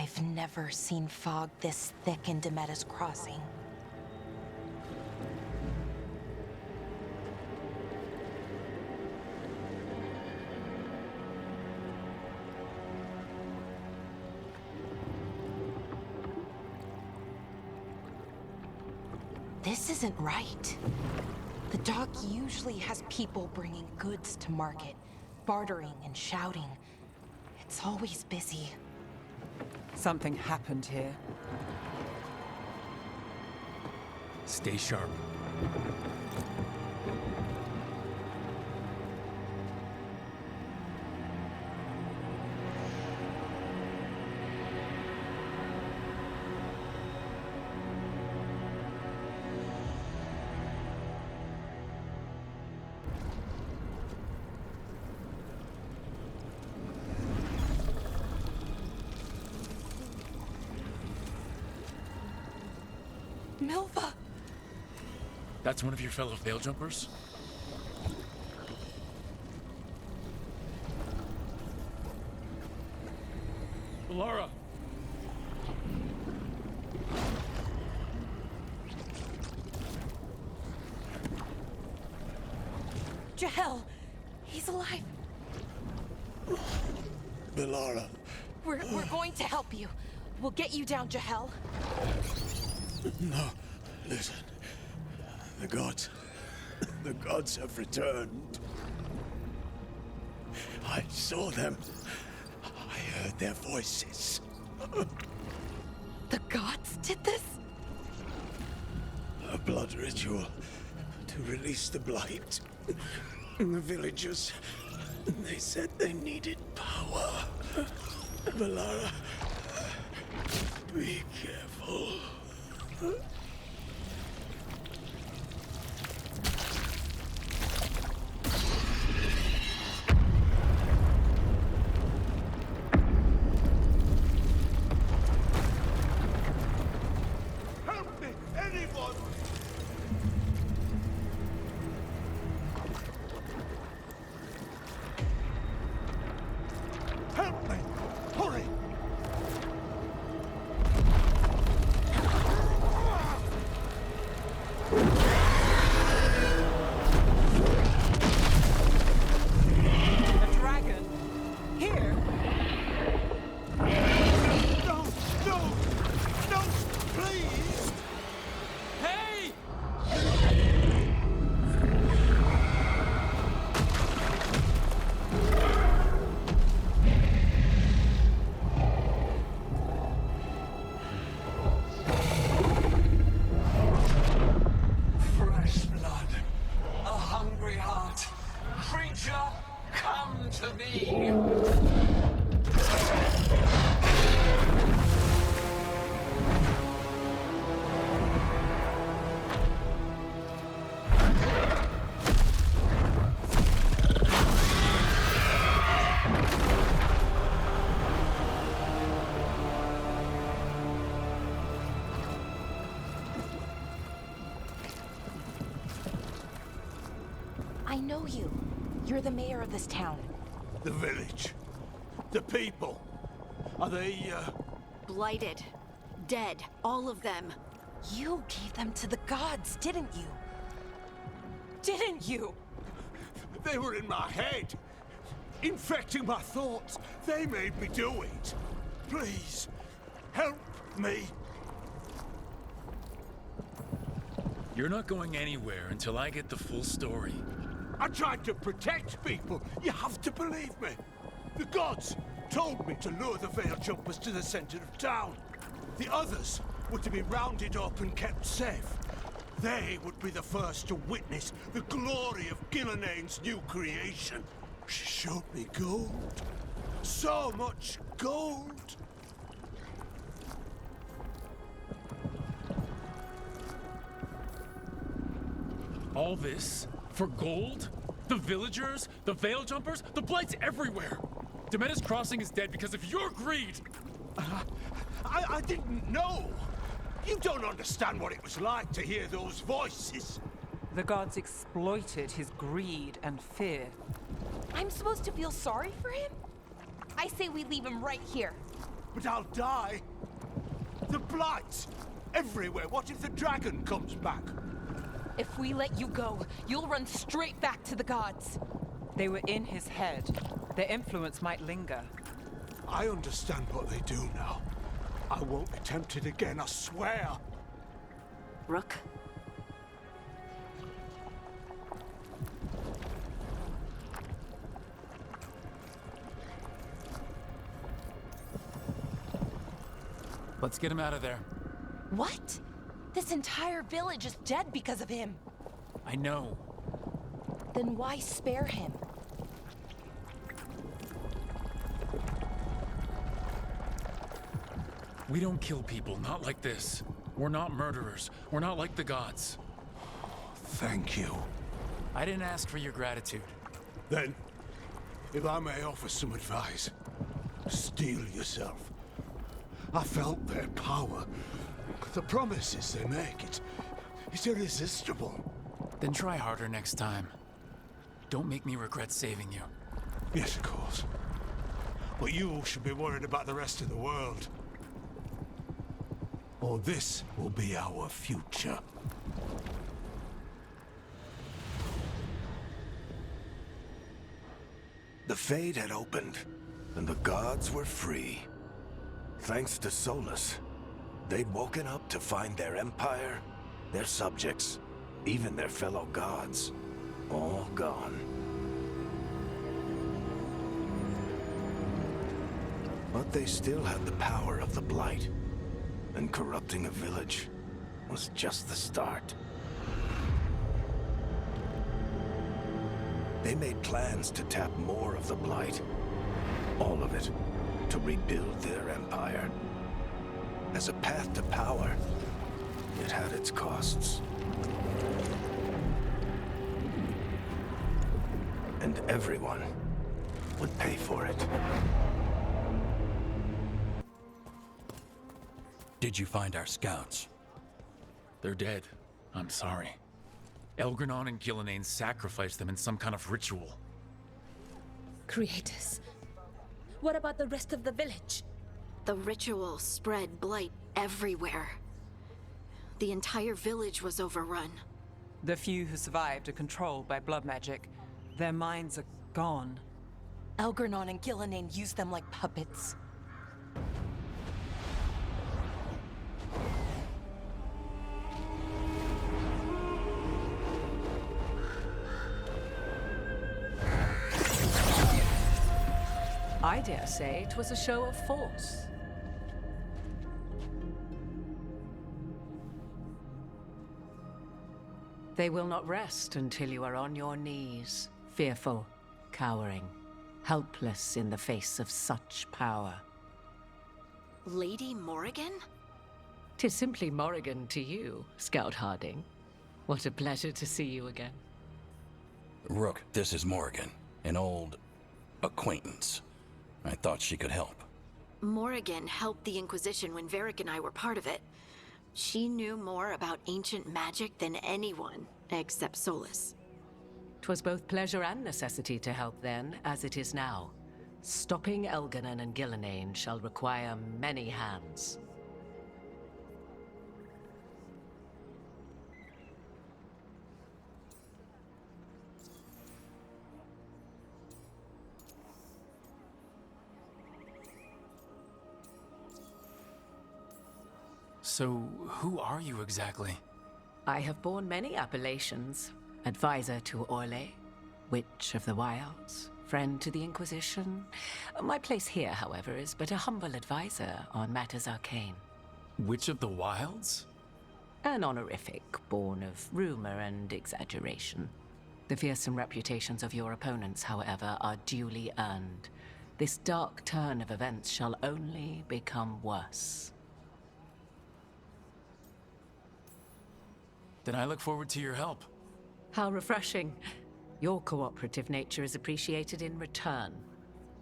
I've never seen fog this thick in Demetta's Crossing. This isn't right. The dock usually has people bringing goods to market, bartering and shouting. It's always busy. Something happened here. Stay sharp. Milva! That's one of your fellow veil jumpers? Laura! Jahel! He's alive! Belara. We're going to help you. We'll get you down, Jahel. No, listen. The gods have returned. I saw them. I heard their voices. The gods did this? A blood ritual to release the blight. The villagers, they said they needed power. Belara, be careful. Help me! Anyone! Help me! Hurry! A dragon? Here? No! No! No! Please! Hey! Fresh blood, a hungry heart. Creature, come to me. I know you. You're the mayor of this town. The village. The people. Are they, Blighted. Dead. All of them. You gave them to the gods, didn't you? Didn't you? They were in my head. Infecting my thoughts. They made me do it. Please, help me. You're not going anywhere until I get the full story. I tried to protect people. You have to believe me. The gods told me to lure the veil jumpers to the center of town. The others were to be rounded up and kept safe. They would be the first to witness the glory of Gilneain's new creation. She showed me gold. So much gold. All this for gold? The villagers? The veil jumpers? The blight's everywhere! Demetta's Crossing is dead because of your greed! I didn't know. You don't understand what it was like to hear those voices. The gods exploited his greed and fear. I'm supposed to feel sorry for him? I say we leave him right here. but I'll die. The Blight! Everywhere. What if the dragon comes back? If we let you go, you'll run straight back to the gods. They were in his head. Their influence might linger. I understand what they do now. I won't be tempted again, I swear. Rook? Let's get him out of there. What? This entire village is dead because of him. I know. Then why spare him? We don't kill people, not like this. We're not murderers. We're not like the gods. Thank you. I didn't ask for your gratitude. Then, if I may offer some advice, steel yourself. I felt their power. The promises they make, it's irresistible. Then try harder next time. Don't make me regret saving you. Yes, of course. But you should be worried about the rest of the world. Or this will be our future. The Fade had opened, and the gods were free. Thanks to Solus, they'd woken up to find their empire, their subjects, even their fellow gods, all gone. But they still had the power of the Blight, and corrupting a village was just the start. They made plans to tap more of the Blight, all of it, to rebuild their empire. As a path to power, it had its costs. And everyone would pay for it. Did you find our scouts? They're dead. I'm sorry. Elgranon and Gillenane sacrificed them in some kind of ritual. Creators. What about the rest of the village? The ritual spread blight everywhere. The entire village was overrun. The few who survived are controlled by blood magic. Their minds are gone. Elgranon and Gillenane used them like puppets. I dare say it was a show of force. They will not rest until you are on your knees, fearful, cowering, helpless in the face of such power. Lady Morrigan? 'Tis simply Morrigan to you, Scout Harding. What a pleasure to see you again. Rook, this is Morrigan, an old acquaintance. I thought she could help. Morrigan helped the Inquisition when Varric and I were part of it. She knew more about ancient magic than anyone, except Solus. 'Twas both pleasure and necessity to help then, as it is now. Stopping Elganon and Gillenane shall require many hands. So, who are you exactly? I have borne many appellations. Advisor to Orlais, Witch of the Wilds, friend to the Inquisition. My place here, however, is but a humble advisor on matters arcane. Witch of the Wilds? An honorific born of rumor and exaggeration. The fearsome reputations of your opponents, however, are duly earned. This dark turn of events shall only become worse. Then I look forward to your help. How refreshing. Your cooperative nature is appreciated in return.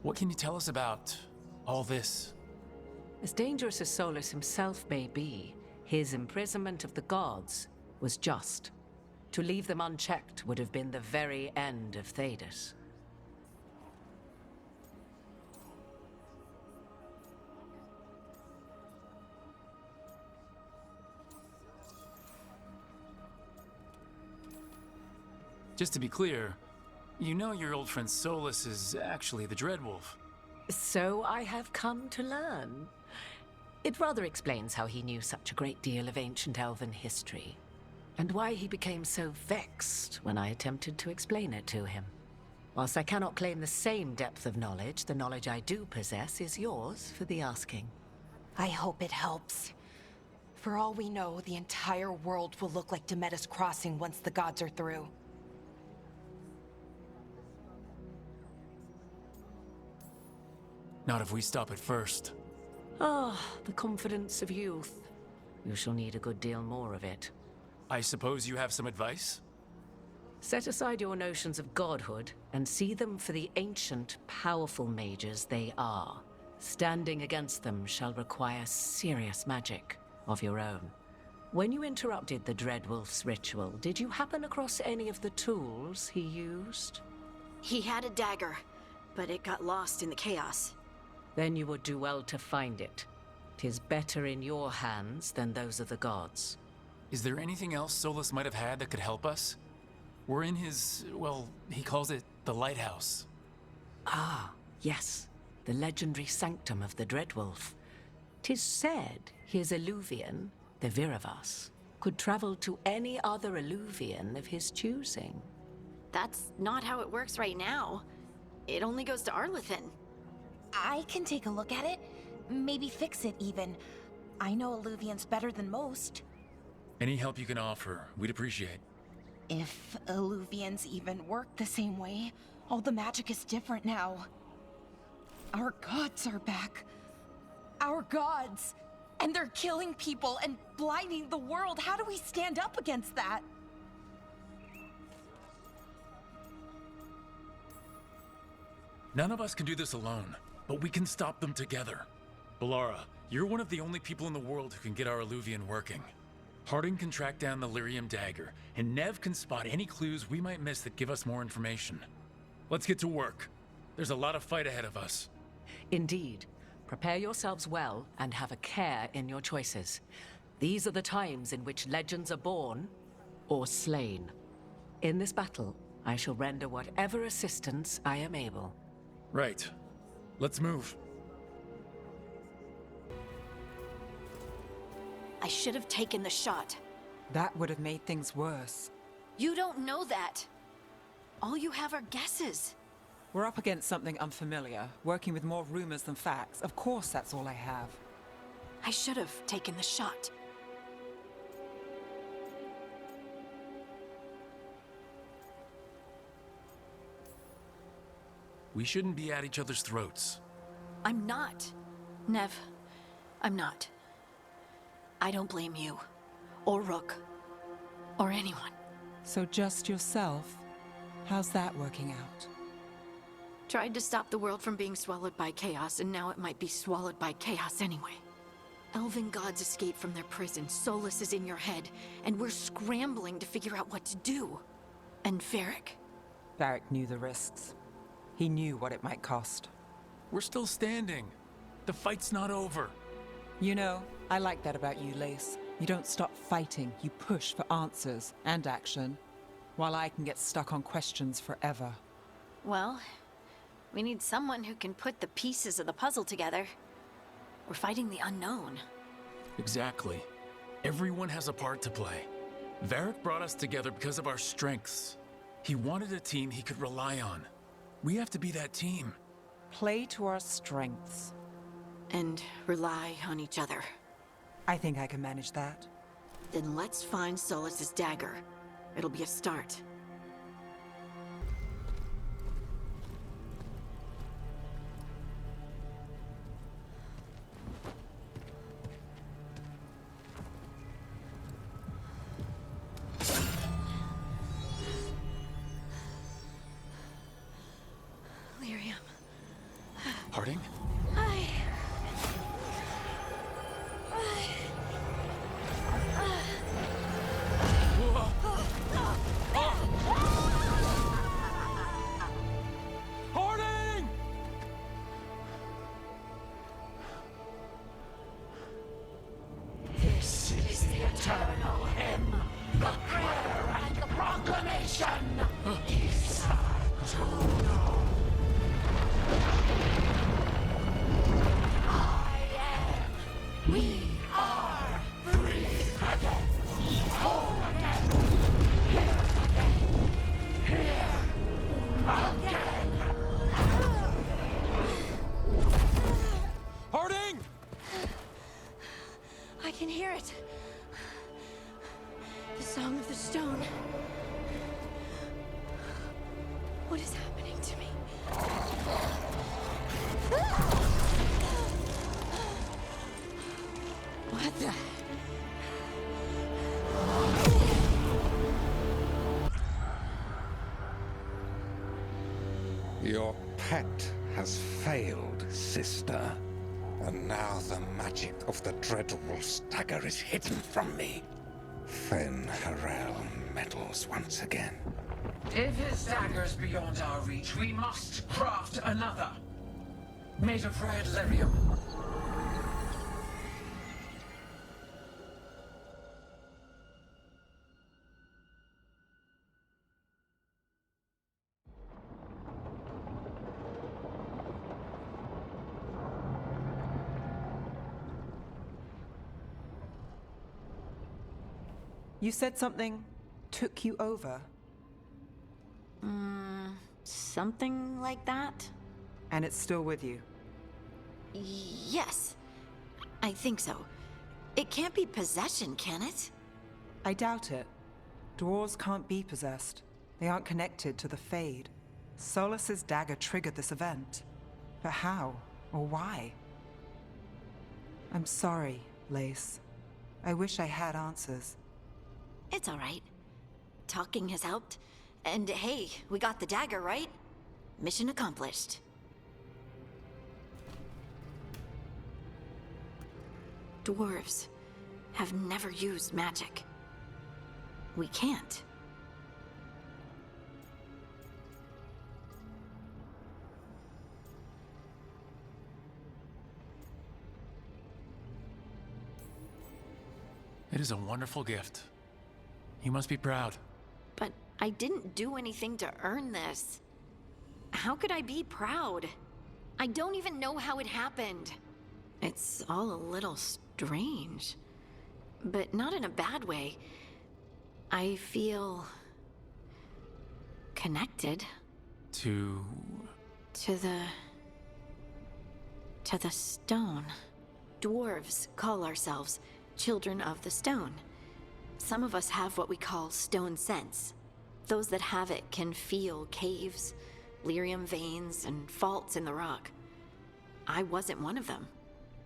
What can you tell us about all this? As dangerous as Solus himself may be, his imprisonment of the gods was just. To leave them unchecked would have been the very end of Thedas. Just to be clear, you know your old friend Solus is actually the Dreadwolf. So I have come to learn. It rather explains how he knew such a great deal of ancient elven history, and why he became so vexed when I attempted to explain it to him. Whilst I cannot claim the same depth of knowledge, the knowledge I do possess is yours for the asking. I hope it helps. For all we know, the entire world will look like Demetis Crossing once the gods are through. Not if we stop it first. Ah, the confidence of youth. You shall need a good deal more of it. I suppose you have some advice? Set aside your notions of godhood and see them for the ancient, powerful mages they are. Standing against them shall require serious magic of your own. When you interrupted the Dreadwolf's ritual, did you happen across any of the tools he used? He had a dagger, but it got lost in the chaos. Then you would do well to find it. 'Tis better in your hands than those of the gods. Is there anything else Solus might have had that could help us? We're in his, well, he calls it the lighthouse. Ah, yes. The legendary sanctum of the Dreadwolf. 'Tis said his Illuvian, the Viravas, could travel to any other Illuvian of his choosing. That's not how it works right now. It only goes to Arlethan. I can take a look at it. Maybe fix it, even. I know Illuvians better than most. Any help you can offer, we'd appreciate. If Illuvians even work the same way, all the magic is different now. Our gods are back. Our gods! And they're killing people and blinding the world. How do we stand up against that? None of us can do this alone, but we can stop them together. Balara, you're one of the only people in the world who can get our Illuvian working. Harding can track down the Lyrium dagger, and Nev can spot any clues we might miss that give us more information. Let's get to work. There's a lot of fight ahead of us. Indeed. Prepare yourselves well and have a care in your choices. These are the times in which legends are born or slain. In this battle, I shall render whatever assistance I am able. Right. Let's move. I should have taken the shot. That would have made things worse. You don't know that. All you have are guesses. We're up against something unfamiliar, working with more rumors than facts. Of course, that's all I have. I should have taken the shot. We shouldn't be at each other's throats. I'm not. Nev, I'm not. I don't blame you, or Rook, or anyone. So just yourself? How's that working out? Tried to stop the world from being swallowed by chaos, and now it might be swallowed by chaos anyway. Elven gods escaped from their prison, Solus is in your head, and we're scrambling to figure out what to do. And Varric. Varric knew the risks. He knew what it might cost. We're still standing. The fight's not over. You know, I like that about you, Lace. You don't stop fighting, you push for answers and action, while I can get stuck on questions forever. Well, we need someone who can put the pieces of the puzzle together. We're fighting the unknown. Exactly. Everyone has a part to play. Varric brought us together because of our strengths. He wanted a team he could rely on. We have to be that team. Play to our strengths. And rely on each other. I think I can manage that. Then let's find Solus's dagger. It'll be a start. Lyrium. Harding? Harding! This is the eternal hymn, the prayer and the proclamation. it! The Song of the Stone. What is happening to me? What the? Your pet has failed, sister. And now the magic of the Dreadwolf's dagger is hidden from me. Fen Harel meddles once again. If his dagger's beyond our reach, we must craft another. Made of red lyrium. You said something took you over, Something like that? and it's still with you. Yes. I think so. It can't be possession, can it? I doubt it. Dwarves can't be possessed. They aren't connected to the Fade. Solus's dagger triggered this event. But how? Or why? I'm sorry, Lace. I wish I had answers. It's all right. Talking has helped. And hey, we got the dagger, right? Mission accomplished. Dwarves have never used magic. We can't. It is a wonderful gift. You must be proud. But I didn't do anything to earn this. How could I be proud? I don't even know how it happened. It's all a little strange. But not in a bad way. I feel... connected. To To the stone. Dwarves call ourselves Children of the Stone. Some of us have what we call stone sense. Those that have it can feel caves, lyrium veins, and faults in the rock. I wasn't one of them.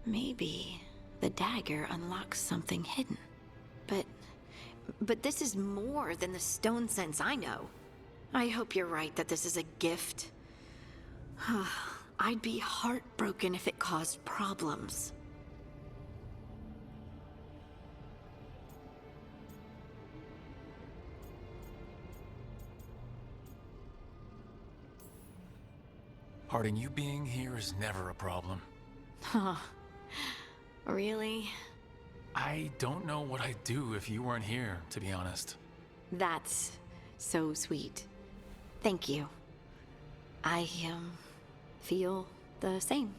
Maybe the dagger unlocks something hidden. But this is more than the stone sense I know. I hope you're right that this is a gift. I'd be heartbroken if it caused problems. Harding, you being here is never a problem. Huh. Really? I don't know what I'd do if you weren't here, to be honest. That's so sweet. Thank you. I, feel the same.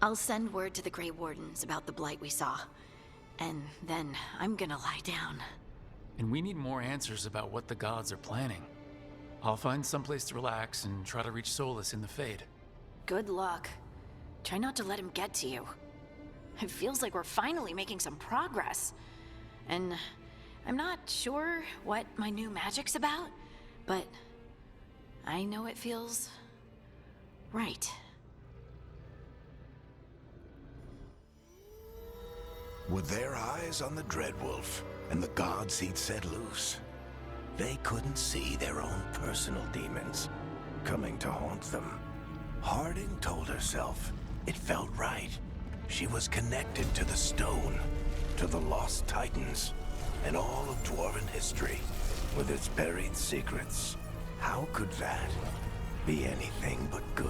I'll send word to the Grey Wardens about the blight we saw. And then I'm gonna lie down. And we need more answers about what the gods are planning. I'll find someplace to relax and try to reach Solus in the Fade. Good luck. Try not to let him get to you. It feels like we're finally making some progress. And I'm not sure what my new magic's about, but I know it feels right. With their eyes on the Dreadwolf and the gods he'd set loose, they couldn't see their own personal demons coming to haunt them. Harding told herself it felt right. She was connected to the stone, to the lost titans, and all of Dwarven history, with its buried secrets. How could that be anything but good?